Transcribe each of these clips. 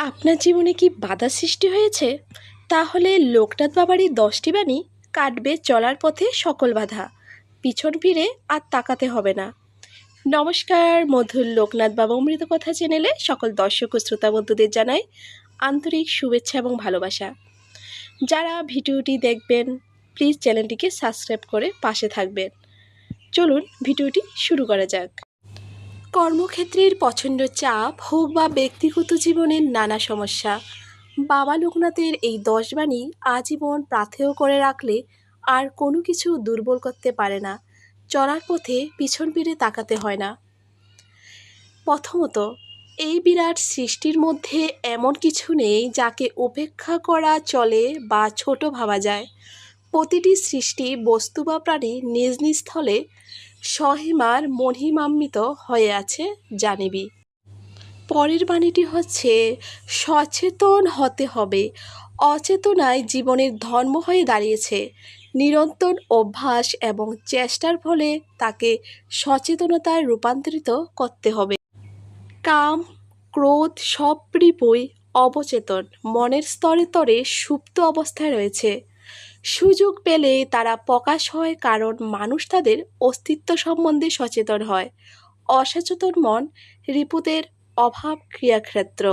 আপনার জীবনে কি বাধা সৃষ্টি হয়েছে? তাহলে লোকনাথ বাবারই 10টি বাণী কাটবে চলার পথে সকল বাধা। পিছন ফিরে আর তাকাতে হবে না। নমস্কার, মধুর লোকনাথ বাবা অমৃত কথা চ্যানেলে সকল দর্শক ও শ্রোতা বন্ধুদের জানাই আন্তরিক শুভেচ্ছা এবং ভালোবাসা। যারা ভিডিওটি দেখবেন প্লিজ চ্যানেলটিকে সাবস্ক্রাইব করে পাশে থাকবেন। চলুন ভিডিওটি শুরু করা যাক। কর্মক্ষেত্রের প্রচণ্ড চাপ হোক বা ব্যক্তিগত জীবনের নানা সমস্যা, বাবা লোকনাথের এই 10 বাণী আজীবন পাথেয় করে রাখলে আর কোনো কিছু দুর্বল করতে পারে না। চলার পথে পিছন ফিরে তাকাতে হয় না। প্রথমত, এই বিরাট সৃষ্টির মধ্যে এমন কিছু নেই যাকে উপেক্ষা করা চলে বা ছোট ভাবা যায়। প্রতিটি সৃষ্টি বস্তু বা প্রাণী নিজ নিজ স্থলে সহিমার মহিমান্বিত হয়ে আছে জানিবি। পরের বাণীটি হচ্ছে, সচেতন হতে হবে। অচেতনায় জীবনের ধর্ম হয়ে দাঁড়িয়েছে। নিরন্তর অভ্যাস এবং চেষ্টার ফলে তাকে সচেতনতায় রূপান্তরিত করতে হবে। কাম, ক্রোধ সবরিপুই অবচেতন মনের স্তরে স্তরে সুপ্ত অবস্থায় রয়েছে। সুযোগ পেলে তারা প্রকাশ হয়, কারণ মানুষ তাদের অস্তিত্ব সম্বন্ধে সচেতন হয়। অসচেতন মন রিপুদের অভাব ক্রিয়াক্ষেত্র।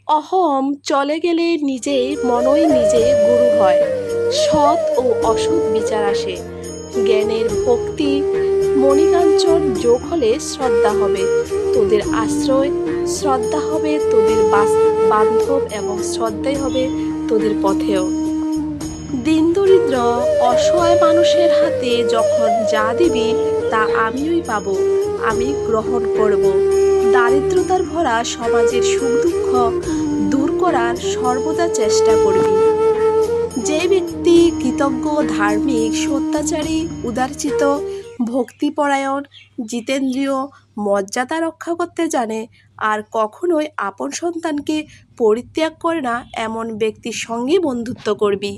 অহম চলে গেলে নিজেই মনই নিজে গুরু হয়। সৎ ও অসৎ বিচার আসে। জ্ঞানের ভক্তি মণিকাঞ্চন যোগ হলে শ্রদ্ধা হবে তোদের আশ্রয়, শ্রদ্ধা হবে তোদের বান্ধব এবং শ্রদ্ধাই হবে তোদের পথেও। দিন দরিদ্র অসহায় মানুষের হাতে যখন যা দিবি তা আমিই পাবো, আমি গ্রহণ করব। দারিদ্রতার ভরা সমাজের সুখ দুঃখ দূর করার সর্বদা চেষ্টা করবি। যে ব্যক্তি কৃতজ্ঞ, ধার্মিক, সত্যাচারী, উদারচিত, ভক্তিপরায়ণ, জিতেন্দ্রীয়, মর্যাদা রক্ষা করতে জানে আর কখনোই আপন সন্তানকে পরিত্যাগ করে না, এমন ব্যক্তির সঙ্গে বন্ধুত্ব করবি।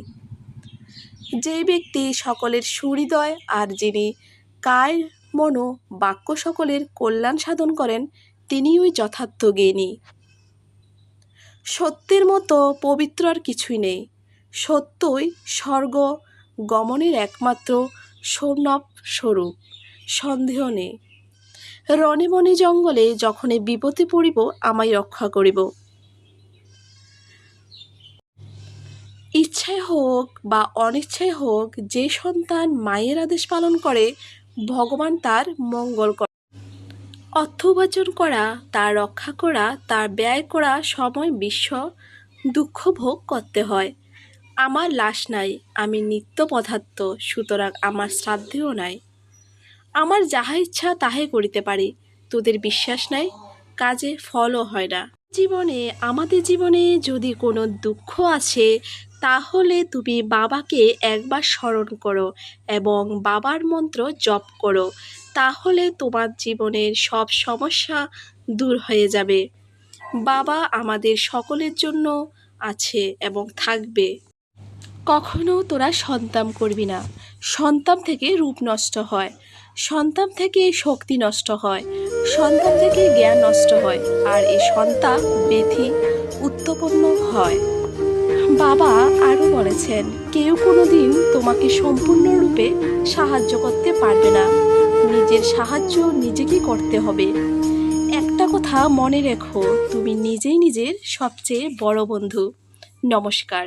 যে ব্যক্তি সকলের সুহৃদয় আর যিনি কায় মনো বাক্য সকলের কল্যাণ সাধন করেন, তিনিই ওই যথার্থ জ্ঞানী। সত্যের মতো পবিত্র আর কিছুই নেই। সত্যই স্বর্গ গমনের একমাত্র সৌনভ স্বরূপ, সন্দেহ নেই। রণে বনে জঙ্গলে যখনই বিপদে পড়িব আমায় রক্ষা করিব। ইচ্ছায় হোক বা অনিচ্ছায় হোক, যে সন্তান মায়ের আদেশ পালন করে ভগবান তার মঙ্গল করে। অর্থ উপার্জন করা, তার রক্ষা করা, তার ব্যয় করা সময় বিশ্ব দুঃখ ভোগ করতে হয়। আমার লাশ নাই, আমি নিত্য পদার্থ, সুতরাং আমার শ্রাদ্ধেও নাই। আমার যাহা ইচ্ছা তাহাই করিতে পারি, তোদের বিশ্বাস নাই, কাজে ফলও হয় না। আমাদের জীবনে যদি কোনো দুঃখ আছে, তাহলে তুমি বাবাকে একবার স্মরণ করো এবং বাবার মন্ত্র জপ করো, তাহলে তোমার জীবনের সব সমস্যা দূর হয়ে যাবে। বাবা আমাদের সকলের জন্য আছে এবং থাকবে। কখনো তোরা সন্তান করবি না। সন্তান থেকে রূপ নষ্ট হয়, সন্তান থেকে শক্তি নষ্ট হয়, সন্তান থেকে জ্ঞান নষ্ট হয়, আর এই সন্তান ব্যাধি উৎপন্ন হয়। বাবা আরও বলেছেন, কেউ কোনোদিন তোমাকে সম্পূর্ণরূপে সাহায্য করতে পারবে না। নিজের সাহায্য নিজেকে করতে হবে। একটা কথা মনে রেখো, তুমি নিজেই নিজের সবচেয়ে বড় বন্ধু। নমস্কার।